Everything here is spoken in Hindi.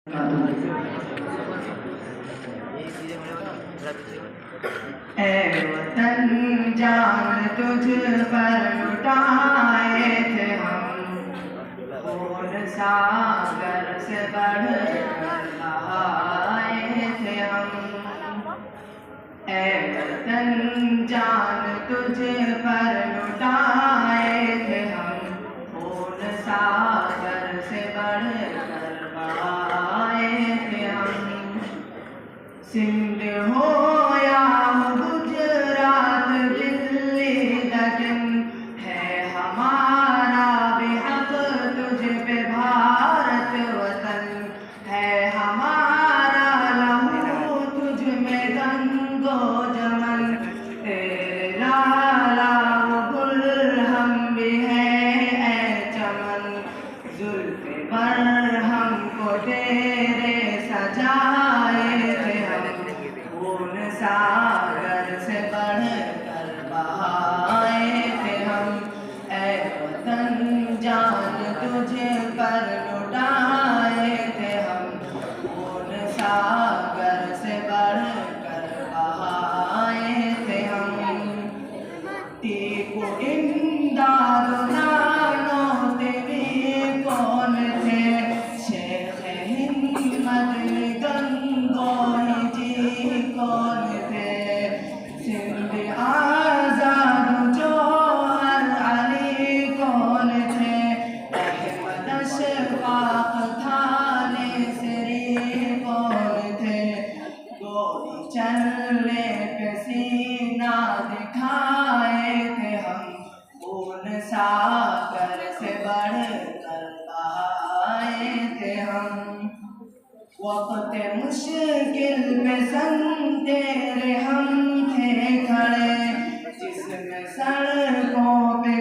ऐ वतन जान तुझ पर लुटाए थे हम, खून सागर से बढ़ कर बहाए थे हम। ऐ वतन जान तुझ पर लुटाए थे हम, खून सागर से बढ़ कर बहाए थे हम। सिंध हो या गुजरात दिल्ली दक्षिण, है हमारा बेहक तुझ पे भारत वतन। है हमारा लहू तुझ में गंगो जमन, तेरे लाला वो गुल हम भी हैं ऐ चमन। जुल्फ़े पर हमको तेरे सजाए थे हम, खून सागर से बढ़ कर बहाए थे हम। ऐ वतन जान तुझे पर लुटाए थे हम, खून सागर से बढ़ कर बहाए थे हम। टीपू इमदाद नानो तेरे कौन थे, शेख हिम्मत गंगोही जी कौन थे। सिंध आजाद जौहर अली कौन थे, अहमद अशफाक थाने सिरी कौन थे। गोली चलने पे सीना दिखाए थे हम, खून सागर से बढ़ कर बहाए थे हम। वक्त मुश्किल में संग तेरे हम थे खड़े, जिसमें सड़कों पे